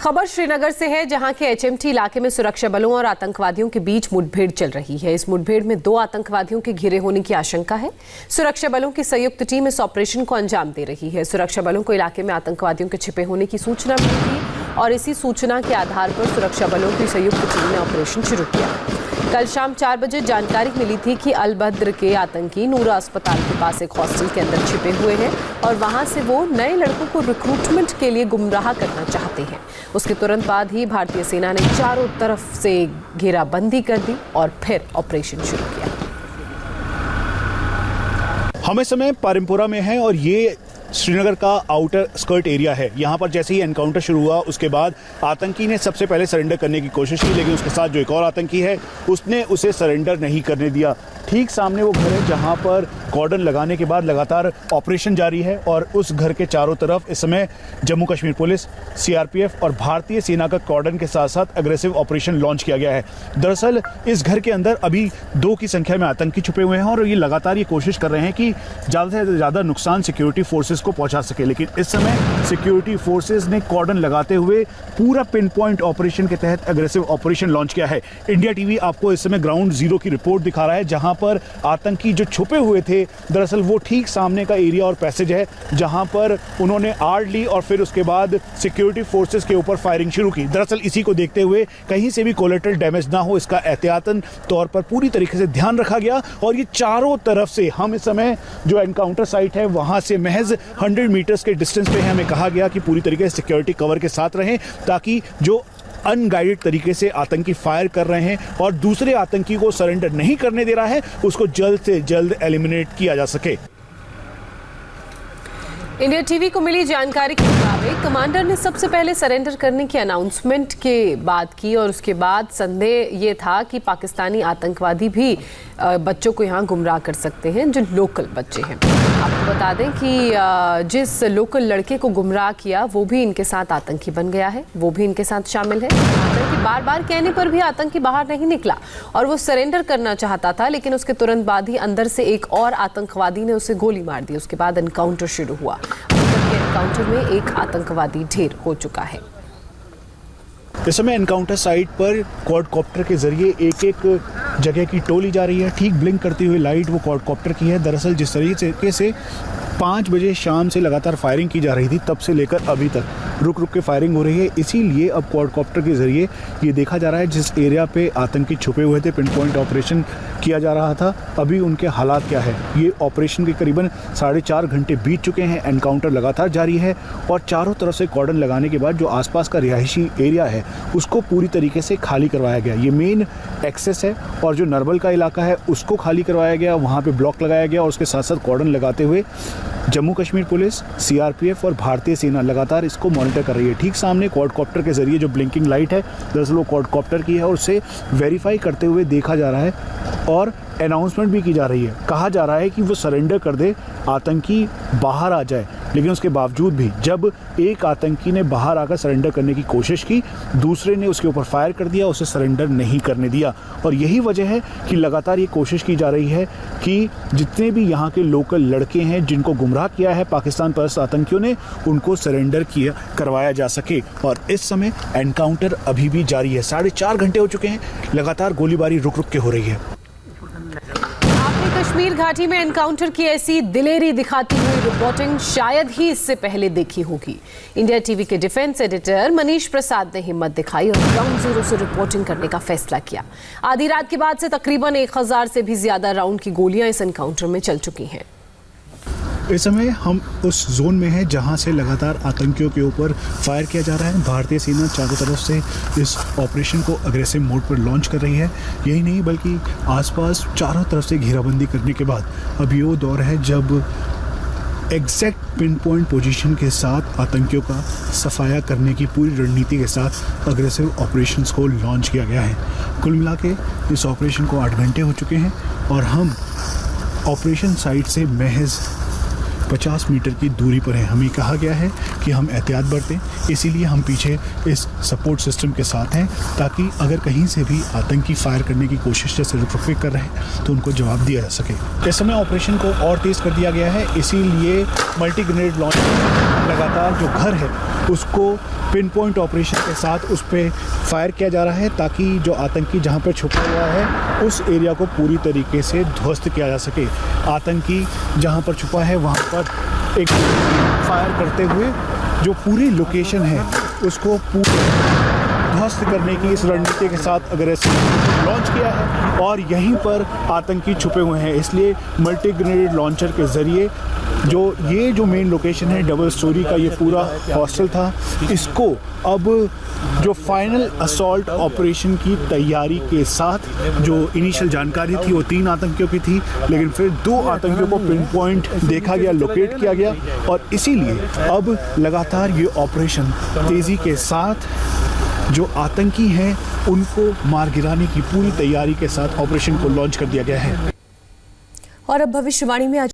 खबर श्रीनगर से है, जहां के एचएमटी इलाके में सुरक्षा बलों और आतंकवादियों के बीच मुठभेड़ चल रही है। इस मुठभेड़ में 2 आतंकवादियों के घिरे होने की आशंका है। सुरक्षा बलों की संयुक्त टीम इस ऑपरेशन को अंजाम दे रही है। सुरक्षा बलों को इलाके में आतंकवादियों के छिपे होने की सूचना मिली थी और इसी सूचना के आधार पर सुरक्षा बलों की संयुक्त टीम ने ऑपरेशन शुरू किया। कल शाम 4 बजे जानकारी मिली थी कि अलबद्र के आतंकी नूरा अस्पताल के पास एक हॉस्टल के अंदर छिपे हुए हैं और वहां से वो नए लड़कों को रिक्रूटमेंट के लिए गुमराह करना चाहते हैं। उसके तुरंत बाद ही भारतीय सेना ने चारों तरफ से घेराबंदी कर दी और फिर ऑपरेशन शुरू किया। हम इस समय पारिमपुरा में हैं और ये श्रीनगर का आउटर स्कर्ट एरिया है। यहाँ पर जैसे ही एनकाउंटर शुरू हुआ उसके बाद आतंकी ने सबसे पहले सरेंडर करने की कोशिश की, लेकिन उसके साथ जो एक और आतंकी है उसने उसे सरेंडर नहीं करने दिया। ठीक सामने वो घर है जहाँ पर कॉर्डन लगाने के बाद लगातार ऑपरेशन जारी है और उस घर के चारों तरफ इस समय जम्मू कश्मीर पुलिस, सीआरपीएफ और भारतीय सेना का कॉर्डन के साथ साथ अग्रेसिव ऑपरेशन लॉन्च किया गया है। दरअसल इस घर के अंदर अभी 2 की संख्या में आतंकी छुपे हुए हैं और ये लगातार ये कोशिश कर रहे हैं कि ज़्यादा से ज़्यादा नुकसान सिक्योरिटी फोर्सेस को पहुंचा सके, लेकिन इस समय सिक्योरिटी फोर्सेस ने कॉर्डन लगाते हुए पूरा पिन पॉइंट ऑपरेशन के तहत अग्रेसिव ऑपरेशन लॉन्च किया है। इंडिया टीवी आपको इस समय ग्राउंड जीरो की रिपोर्ट दिखा रहा है, जहां पर आतंकी जो छुपे हुए थे दरअसल वो ठीक सामने का एरिया और पैसेज है जहां पर उन्होंने आड़ ली और फिर उसके बाद सिक्योरिटी फोर्सेस के ऊपर फायरिंग शुरू की। दरअसल इसी को देखते हुए कहीं से भी कोलेटरल डैमेज ना हो, इसका एहतियातन तौर पर पूरी तरीके से ध्यान रखा गया और ये चारों तरफ से हम इस समय जो एनकाउंटर साइट है वहां से महज 100 मीटर्स के डिस्टेंस पे हमें कहा गया कि पूरी तरीके से सिक्योरिटी कवर के साथ रहें ताकि जो अनगाइडेड तरीके से आतंकी फायर कर रहे हैं और दूसरे आतंकी को सरेंडर नहीं करने दे रहा है उसको जल्द से जल्द एलिमिनेट किया जा सके। इंडिया टीवी को मिली जानकारी के मुताबिक कमांडर ने सबसे पहले सरेंडर करने की अनाउंसमेंट के बाद की और उसके बाद संदेह ये था कि पाकिस्तानी आतंकवादी भी बच्चों को यहाँ गुमराह कर सकते हैं, जो लोकल बच्चे हैं। आपको बता दें कि जिस लोकल लड़के को गुमराह किया वो भी इनके साथ आतंकी बन गया है, वो भी इनके साथ शामिल है। कमांडर के बार-बार कहने पर भी आतंकी बाहर नहीं निकला और वो सरेंडर करना चाहता था, लेकिन उसके तुरंत बाद ही अंदर से एक और आतंकवादी ने उसे गोली मार दी। उसके बाद एनकाउंटर शुरू हुआ। एनकाउंटर में एक आतंकवादी ढेर हो चुका है। इस समय एनकाउंटर साइट पर क्वाडकॉप्टर के जरिए एक जगह की टोली जा रही है। ठीक ब्लिंक करती हुई लाइट वो क्वाडकॉप्टर की है। दरअसल जिस तरीके से 5 बजे शाम से लगातार फायरिंग की जा रही थी तब से लेकर अभी तक रुक के फायरिंग हो रही है, इसीलिए अब क्वाडकॉप्टर के जरिए ये देखा जा रहा है जिस एरिया पे आतंकी छुपे हुए थे, पिन पॉइंट ऑपरेशन किया जा रहा था, अभी उनके हालात क्या है। ये ऑपरेशन के करीबन 4.5 घंटे बीत चुके हैं। एनकाउंटर लगातार जारी है और चारों तरफ से कॉर्डन लगाने के बाद जो आसपास का रिहायशी एरिया है उसको पूरी तरीके से खाली करवाया गया। ये मेन एक्सेस है और जो नरबल का इलाका है उसको खाली करवाया गया, वहाँ पे ब्लॉक लगाया गया और उसके साथ साथ कॉर्डन लगाते हुए जम्मू कश्मीर पुलिस, सीआरपीएफ और भारतीय सेना लगातार इसको मॉनिटर कर रही है। ठीक सामने क्वाडकॉप्टर के जरिए जो ब्लिंकिंग लाइट है दरअसल वो क्वाडकॉप्टर की है और उसे वेरीफाई करते हुए देखा जा रहा है और अनाउंसमेंट भी की जा रही है। कहा जा रहा है कि वो सरेंडर कर दे, आतंकी बाहर आ जाए, लेकिन उसके बावजूद भी जब एक आतंकी ने बाहर आकर सरेंडर करने की कोशिश की, दूसरे ने उसके ऊपर फायर कर दिया, उसे सरेंडर नहीं करने दिया। और यही वजह है कि लगातार ये कोशिश की जा रही है कि जितने भी यहाँ के लोकल लड़के हैं जिनको गुमराह किया है पाकिस्तान परस्त आतंकियों ने, उनको सरेंडर करवाया जा सके। और इस समय एनकाउंटर अभी भी जारी है। 4.5 घंटे हो चुके हैं, लगातार गोलीबारी रुक के हो रही है। कश्मीर घाटी में एनकाउंटर की ऐसी दिलेरी दिखाती हुई रिपोर्टिंग शायद ही इससे पहले देखी होगी। इंडिया टीवी के डिफेंस एडिटर मनीष प्रसाद ने हिम्मत दिखाई और ग्राउंड जीरो से रिपोर्टिंग करने का फैसला किया। आधी रात के बाद से तकरीबन 1000 से भी ज्यादा राउंड की गोलियां इस एनकाउंटर में चल चुकी हैं। इस समय हम उस जोन में हैं जहां से लगातार आतंकियों के ऊपर फायर किया जा रहा है। भारतीय सेना चारों तरफ से इस ऑपरेशन को अग्रेसिव मोड पर लॉन्च कर रही है। यही नहीं बल्कि आसपास चारों तरफ से घेराबंदी करने के बाद अब ये वो दौर है जब एग्जैक्ट पिन पॉइंट पोजीशन के साथ आतंकियों का सफाया करने की पूरी रणनीति के साथ अग्रेसिव ऑपरेशंस को लॉन्च किया गया है। कुल मिला के इस ऑपरेशन को 8 घंटे हो चुके हैं और हम ऑपरेशन साइट से महज 50 मीटर की दूरी पर है। हमें कहा गया है कि हम एहतियात बरतें, इसीलिए हम पीछे इस सपोर्ट सिस्टम के साथ हैं ताकि अगर कहीं से भी आतंकी फायर करने की कोशिश जैसे रुक कर रहे हैं तो उनको जवाब दिया जा सके। इस समय ऑपरेशन को और तेज़ कर दिया गया है, इसीलिए मल्टी ग्रेनेड लॉन्च लगातार जो घर है उसको पिन पॉइंट ऑपरेशन के साथ उस पर फायर किया जा रहा है ताकि जो आतंकी जहां पर छुपा हुआ है उस एरिया को पूरी तरीके से ध्वस्त किया जा सके। आतंकी जहां पर छुपा है वहां पर एक फायर करते हुए जो पूरी लोकेशन है उसको ध्वस्त करने की इस रणनीति के साथ अग्रेसिव लॉन्च किया है और यहीं पर आतंकी छुपे हुए हैं। इसलिए मल्टी ग्रेनेड लॉन्चर के ज़रिए जो मेन लोकेशन है, डबल स्टोरी का ये पूरा हॉस्टल था, इसको अब जो फाइनल असॉल्ट ऑपरेशन की तैयारी के साथ जो इनिशियल जानकारी थी वो 3 आतंकियों की थी, लेकिन फिर 2 आतंकियों को पिन पॉइंट देखा गया, लोकेट किया गया और इसीलिए अब लगातार ये ऑपरेशन तेज़ी के साथ जो आतंकी हैं उनको मार गिराने की पूरी तैयारी के साथ ऑपरेशन को लॉन्च कर दिया गया है। और अब भविष्यवाणी में